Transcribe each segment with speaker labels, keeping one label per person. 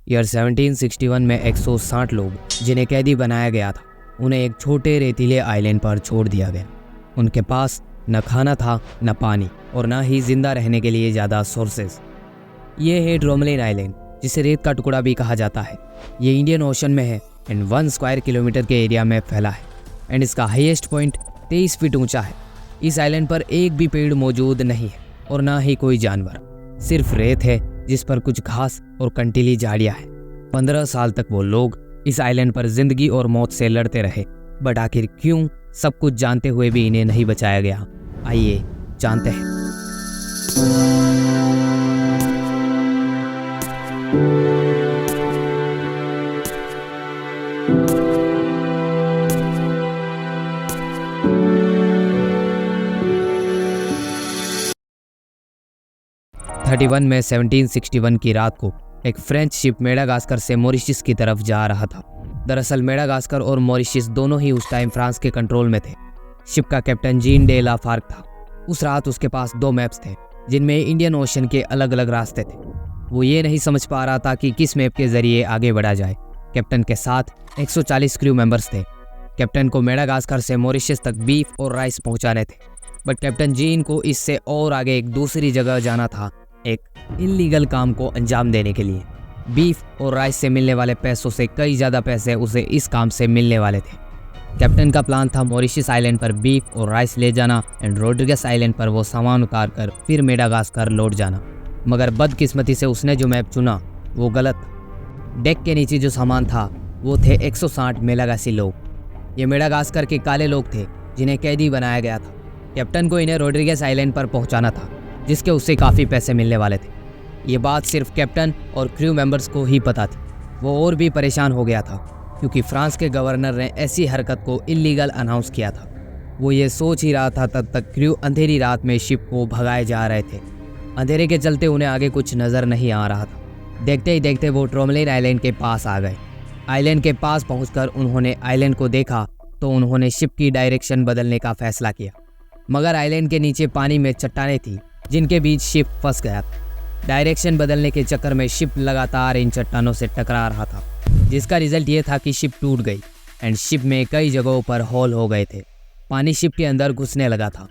Speaker 1: Year 1761 में 160 लोग जिन्हें कैदी बनाया गया था, उन्हें एक छोटे रेतीले आइलैंड पर छोड़ दिया गया। उनके पास न खाना था, न पानी, और न ही जिंदा रहने के लिए ज़्यादा सोर्सेज। ये है ड्रोमलिन आइलैंड, जिसे रेत का टुकड़ा भी कहा जाता है। ये इंडियन ओशन में है एंड 1 स्क्वायर किलोमीटर के एरिया में फैला है एंड इसका हाईएस्ट पॉइंट 23 फीट ऊंचा है। इस आइलैंड पर एक भी पेड़ मौजूद नहीं है और ना ही कोई जानवर, सिर्फ रेत है जिस पर कुछ घास और कंटीली झाड़ियां हैं। 15 साल तक वो लोग इस आइलैंड पर जिंदगी और मौत से लड़ते रहे, बट आखिर क्यों, सब कुछ जानते हुए भी इन्हें नहीं बचाया गया? आइए जानते हैं। 31 में 1761 की रात को एक फ्रेंच शिप मेडागास्कर से मॉरिशस की तरफ जा रहा था। दरअसल मेडागास्कर और मॉरिशस दोनों ही उस टाइम फ्रांस के कंट्रोल में थे। शिप का कैप्टन जीन डे ला फार्क था। उस रात उसके पास 2 मैप्स थे जिनमें इंडियन ओशन के अलग अलग रास्ते थे। वो ये नहीं समझ पा रहा था कि किस मैप के जरिए आगे बढ़ा जाए। कैप्टन के साथ 140 क्रू मेंबर्स थे। कैप्टन को मेडागास्कर से मॉरिशस तक बीफ और राइस पहुंचाने थे, बट कैप्टन जीन को इससे और आगे एक दूसरी जगह जाना था, एक इल्लीगल काम को अंजाम देने के लिए। बीफ और राइस से मिलने वाले पैसों से कई ज़्यादा पैसे उसे इस काम से मिलने वाले थे। कैप्टन का प्लान था मॉरिशस आइलैंड पर बीफ और राइस ले जाना एंड रोड्रिगस आइलैंड पर वो सामान उतार कर फिर मेडागास्कर लौट जाना। मगर बदकिस्मती से उसने जो मैप चुना वो गलत। डेक के नीचे जो सामान था वो थे 160 मेलागासी लोग। ये मेडागास्कर के काले लोग थे जिन्हें कैदी बनाया गया था। कैप्टन को इन्हें रोड्रिगस आइलैंड पर पहुंचाना था, जिसके उससे काफ़ी पैसे मिलने वाले थे। ये बात सिर्फ कैप्टन और क्रू मेंबर्स को ही पता थी। वो और भी परेशान हो गया था क्योंकि फ्रांस के गवर्नर ने ऐसी हरकत को इल्लीगल अनाउंस किया था। वो ये सोच ही रहा था तब तक क्रू अंधेरी रात में शिप को भगाए जा रहे थे। अंधेरे के चलते उन्हें आगे कुछ नज़र नहीं आ रहा था। देखते ही देखते वो ड्रोमलिन आइलैंड के पास आ गए। आइलैंड के पास पहुंचकर उन्होंने आइलैंड को देखा तो उन्होंने शिप की डायरेक्शन बदलने का फैसला किया। मगर आइलैंड के नीचे पानी में चट्टानें थी जिनके बीच शिप फंस गया था। डायरेक्शन बदलने के चक्कर में शिप लगातार इन चट्टानों से टकरा रहा था, जिसका रिजल्ट ये था कि शिप टूट गई एंड शिप में कई जगहों पर होल हो गए थे। पानी शिप के अंदर घुसने लगा था।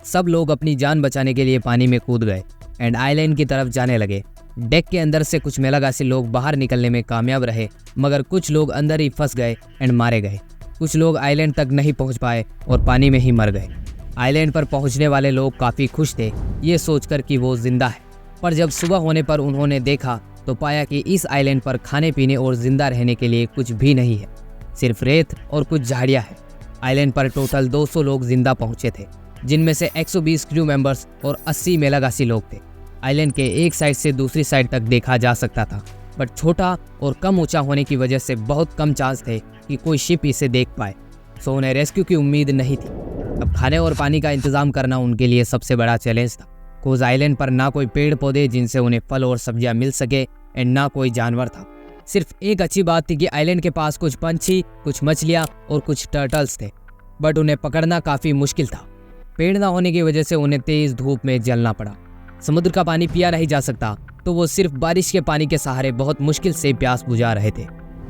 Speaker 1: सब लोग अपनी जान बचाने के लिए पानी में कूद गए एंड आइलैंड की तरफ जाने लगे। डेक के अंदर से कुछ मेलागासी लोग बाहर निकलने में कामयाब रहे, मगर कुछ लोग अंदर ही फंस गए एंड मारे गए। कुछ लोग आइलैंड तक नहीं पहुंच पाए और पानी में ही मर गए। आइलैंड पर पहुंचने वाले लोग काफ़ी खुश थे ये सोचकर कि वो जिंदा है, पर जब सुबह होने पर उन्होंने देखा तो पाया कि इस आइलैंड पर खाने पीने और जिंदा रहने के लिए कुछ भी नहीं है, सिर्फ रेत और कुछ झाड़ियाँ हैं। आइलैंड पर टोटल 200 लोग जिंदा पहुंचे थे, जिनमें से 120 क्रू मेंबर्स और 80 मेलागासी लोग थे। आइलैंड के एक साइड से दूसरी साइड तक देखा जा सकता था, बट छोटा और कम ऊंचा होने की वजह से बहुत कम चांस थे कि कोई शिप इसे देख पाए, सो उन्हें रेस्क्यू की उम्मीद नहीं थी। अब खाने और पानी का इंतजाम करना उनके लिए सबसे बड़ा चैलेंज था। कोज आइलैंड पर ना कोई पेड़ पौधे जिनसे उन्हें फल और सब्जियां मिल सके एंड ना कोई जानवर था। सिर्फ एक अच्छी बात थी कि आइलैंड के पास कुछ पंछी, कुछ मछलियां और कुछ टर्टल्स थे, बट उन्हें पकड़ना काफ़ी मुश्किल था। पेड़ ना होने की वजह से उन्हें तेज धूप में जलना पड़ा। समुद्र का पानी पिया नहीं जा सकता, तो वो सिर्फ बारिश के पानी के सहारे बहुत मुश्किल से प्यास बुझा रहे थे।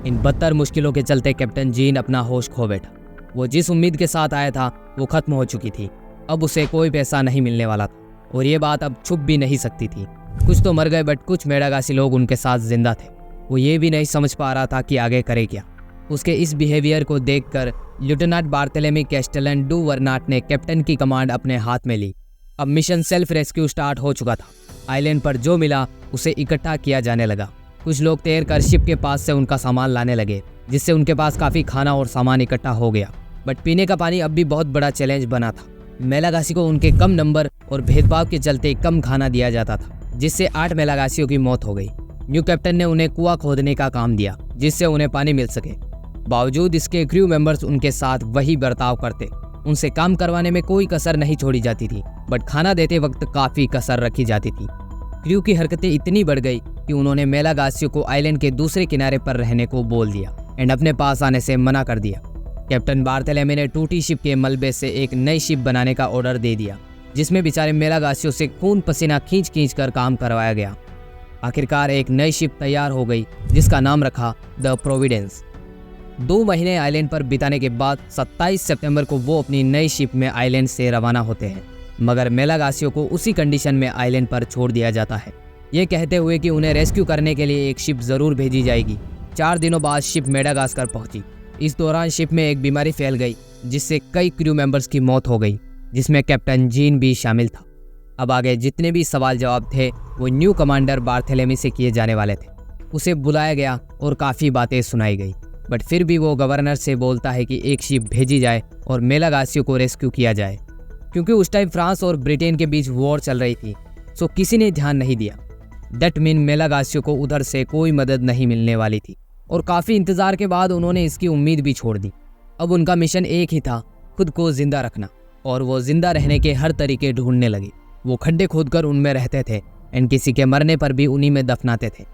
Speaker 1: इन बदतर मुश्किलों के चलते कैप्टन जीन अपना होश खो बैठा। वो जिस उम्मीद के साथ आया था वो खत्म हो चुकी थी। अब उसे कोई पैसा नहीं मिलने वाला था और ये बात अब छुप भी नहीं सकती थी। कुछ तो मर गए, बट कुछ मेडागासी लोग उनके साथ जिंदा थे। वो ये भी नहीं समझ पा रहा था कि आगे करे क्या। उसके इस बिहेवियर को देखकर लेफ्टिनेंट बार्थेलेमी कैस्टेलन डू वर्नाट ने कैप्टन की कमांड अपने हाथ में ली। अब मिशन सेल्फ रेस्क्यू स्टार्ट हो चुका था। आइलैंड पर जो मिला उसे इकट्ठा किया जाने लगा। कुछ लोग तैरकर शिप के पास से उनका सामान लाने लगे, जिससे उनके पास काफ़ी खाना और सामान इकट्ठा हो गया, बट पीने का पानी अब भी बहुत बड़ा चैलेंज बना था। मेलागासी को उनके कम नंबर और भेदभाव के चलते कम खाना दिया जाता था, जिससे 8 मेलागासियों की मौत हो गई। न्यू कैप्टन ने उन्हें कुआं खोदने का काम दिया जिससे उन्हें पानी मिल सके। बावजूद इसके क्रू मेंबर्स उनके साथ वही बर्ताव करते। उनसे काम करवाने में कोई कसर नहीं छोड़ी जाती थी, बट खाना देते वक्त काफ़ी कसर रखी जाती थी। क्रू की हरकतें इतनी बढ़ गई कि उन्होंने मेलागासियों को आइलैंड के दूसरे किनारे पर रहने को बोल दिया एंड अपने पास आने से मना कर दिया। कैप्टन बार्थेलेमी ने टूटी शिप के मलबे से एक नई शिप बनाने का ऑर्डर दे दिया, जिसमें बेचारे मेलागासियों से खून पसीना खींच खींच कर काम करवाया गया। आखिरकार एक नई शिप तैयार हो गई जिसका नाम रखा द प्रोविडेंस। 2 महीने आइलैंड पर बिताने के बाद 27 सितंबर को वो अपनी नई शिप में आइलैंड से रवाना होते हैं, मगर मेलागासियो को उसी कंडीशन में आइलैंड पर छोड़ दिया जाता है, ये कहते हुए कि उन्हें रेस्क्यू करने के लिए एक शिप ज़रूर भेजी जाएगी। 4 दिनों बाद शिप मेडागास्कर पहुंची। इस दौरान शिप में एक बीमारी फैल गई जिससे कई क्रू मेंबर्स की मौत हो गई, जिसमें कैप्टन जीन भी शामिल था। अब आगे जितने भी सवाल जवाब थे वो न्यू कमांडर बार्थेलेमी से किए जाने वाले थे। उसे बुलाया गया और काफ़ी बातें सुनाई गई, बट फिर भी वो गवर्नर से बोलता है कि एक शिप भेजी जाए और मेलागासियो को रेस्क्यू किया जाए। क्योंकि उस टाइम फ्रांस और ब्रिटेन के बीच वॉर चल रही थी, सो किसी ने ध्यान नहीं दिया। दैट मीन मेलागासियो को उधर से कोई मदद नहीं मिलने वाली थी और काफ़ी इंतज़ार के बाद उन्होंने इसकी उम्मीद भी छोड़ दी। अब उनका मिशन एक ही था, खुद को जिंदा रखना, और वो जिंदा रहने के हर तरीके ढूंढने लगे। वो खड्डे खोदकर उनमें रहते थे एंड किसी के मरने पर भी उन्हीं में दफनाते थे।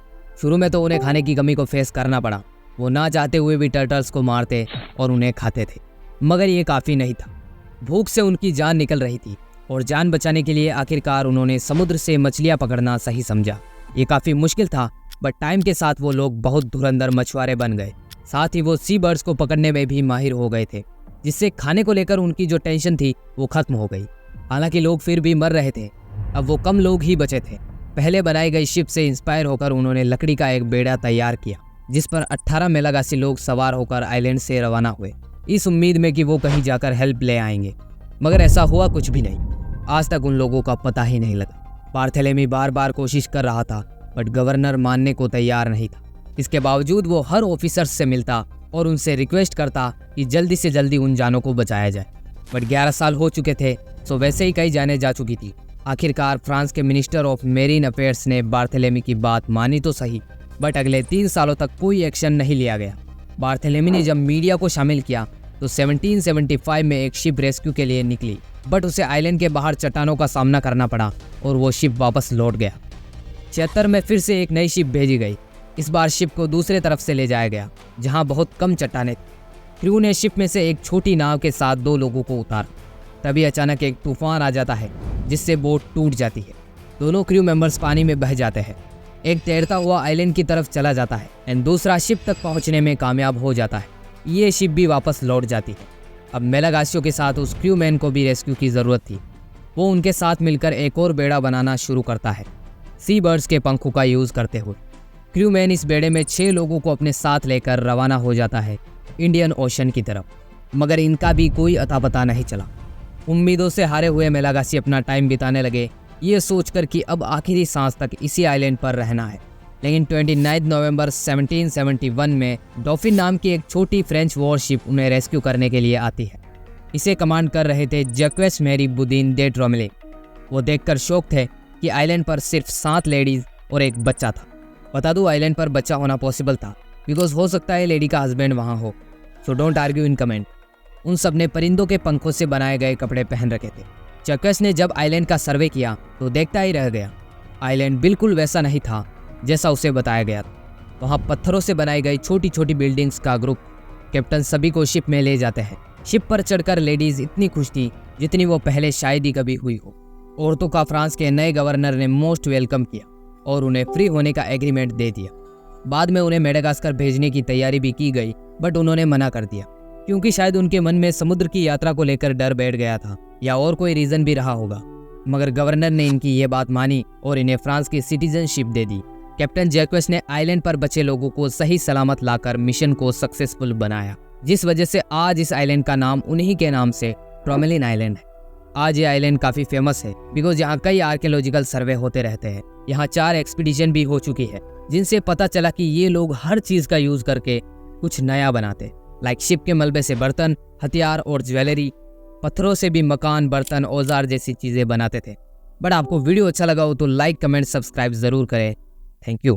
Speaker 1: शुरू में तो उन्हें खाने की कमी को फेस करना पड़ा। वो ना चाहते हुए भी टर्टल्स को मारते और उन्हें खाते थे, मगर ये काफ़ी नहीं था। भूख से उनकी जान निकल रही थी और जान बचाने के लिए आखिरकार उन्होंने समुद्र से मछलियाँ पकड़ना सही समझा। ये काफ़ी मुश्किल था, बट टाइम के साथ वो लोग बहुत धुरंधर मछुआरे बन गए। साथ ही वो सी बर्ड्स को पकड़ने में भी माहिर हो गए थे, जिससे खाने को लेकर उनकी जो टेंशन थी वो खत्म हो गई। हालांकि लोग फिर भी मर रहे थे, अब वो कम लोग ही बचे थे। पहले बनाई गई शिप से इंस्पायर होकर उन्होंने लकड़ी का एक बेड़ा तैयार किया, जिस पर 18 मेलागासी लोग सवार होकर आइलैंड से रवाना हुए, इस उम्मीद में कि वो कहीं जाकर हेल्प ले आएंगे। मगर ऐसा हुआ कुछ भी नहीं। आज तक उन लोगों का पता ही नहीं लगा। बार्थेलेमी बार बार कोशिश कर रहा था, बट गवर्नर मानने को तैयार नहीं था। इसके बावजूद वो हर ऑफिसर्स से मिलता और उनसे रिक्वेस्ट करता कि जल्दी से जल्दी उन जानों को बचाया जाए। बट 11 साल हो चुके थे, सो वैसे ही कई जाने जा चुकी थी। आखिरकार फ्रांस के मिनिस्टर ऑफ मेरीन अफेयर्स ने बार्थेलेमी की बात मानी तो सही, बट अगले 3 सालों तक कोई एक्शन नहीं लिया गया। बार्थेलेमी ने जब मीडिया को शामिल किया तो 1775 में एक शिप रेस्क्यू के लिए निकली, बट उसे आइलैंड के बाहर चट्टानों का सामना करना पड़ा और वो शिप वापस लौट गया। 76 में फिर से एक नई शिप भेजी गई। इस बार शिप को दूसरे तरफ से ले जाया गया, जहां बहुत कम चट्टानें थी। क्रू ने शिप में से एक छोटी नाव के साथ 2 लोगों को उतारा। तभी अचानक एक तूफान आ जाता है, जिससे बोट टूट जाती है। दोनों क्रू मेंबर्स पानी में बह जाते हैं। एक तैरता हुआ आइलैंड की तरफ चला जाता है एंड दूसरा शिप तक पहुंचने में कामयाब हो जाता है। ये शिप भी वापस लौट जाती है। अब मेलागासियो के साथ उस क्रू मैन को भी रेस्क्यू की ज़रूरत थी। वो उनके साथ मिलकर एक और बेड़ा बनाना शुरू करता है, सी बर्ड्स के पंखों का यूज़ करते हुए। क्रू मैन इस बेड़े में 6 लोगों को अपने साथ लेकर रवाना हो जाता है इंडियन ओशन की तरफ, मगर इनका भी कोई अता पता नहीं चला। उम्मीदों से हारे हुए मेलागासी अपना टाइम बिताने लगे, ये सोचकर कि अब आखिरी सांस तक इसी आइलैंड पर रहना है। लेकिन 29 नवंबर 1771 में डॉफिन नाम की एक छोटी फ्रेंच वॉरशिप उन्हें रेस्क्यू करने के लिए आती है। इसे कमांड कर रहे थे जैक्वेस मैरी बुदीन दे ट्रोमेले। वो देखकर शौक थे कि आइलैंड पर सिर्फ 7 लेडीज और एक बच्चा था। बता दूं, आइलैंड पर बच्चा होना पॉसिबल था, बिकॉज हो सकता है लेडी का हस्बैंड वहाँ हो। So don't argue in comment. उन सब ने परिंदों के पंखों से बनाए गए कपड़े पहन रखे थे। जैक्वेस ने जब आइलैंड का सर्वे किया तो देखता ही रह गया। आइलैंड बिल्कुल वैसा नहीं था जैसा उसे बताया गया था। वहाँ पत्थरों से बनाई गई छोटी छोटी बिल्डिंग्स का ग्रुप। कैप्टन सभी को शिप में ले जाते हैं। शिप पर चढ़कर लेडीज इतनी खुश थी जितनी वो पहले शायद ही कभी हुई हो। औरतों का फ्रांस के नए गवर्नर ने मोस्ट वेलकम किया और उन्हें फ्री होने का एग्रीमेंट दे दिया। बाद में उन्हें मेडागास्कर भेजने की तैयारी भी की गई, बट उन्होंने मना कर दिया, क्योंकि शायद उनके मन में समुद्र की यात्रा को लेकर डर बैठ गया था, या और कोई रीज़न भी रहा होगा। मगर गवर्नर ने इनकी ये बात मानी और इन्हें फ्रांस की सिटीजनशिप दे दी। कैप्टन जैक्वेस ने आइलैंड पर बचे लोगों को सही सलामत लाकर मिशन को सक्सेसफुल बनाया, जिस वजह से आज इस आइलैंड का नाम उन्हीं के नाम से ट्रोमेलिन आइलैंड है। आज ये आइलैंड काफ़ी फेमस है बिकॉज यहाँ कई आर्कियोलॉजिकल सर्वे होते रहते हैं। यहाँ 4 एक्सपीडिशन भी हो चुकी है, जिनसे पता चला कि ये लोग हर चीज़ का यूज़ करके कुछ नया बनाते, लाइक शिप के मलबे से बर्तन, हथियार और ज्वेलरी, पत्थरों से भी मकान, बर्तन, औजार जैसी चीज़ें बनाते थे। बट आपको वीडियो अच्छा लगा हो तो लाइक, कमेंट, सब्सक्राइब ज़रूर करें। Thank you.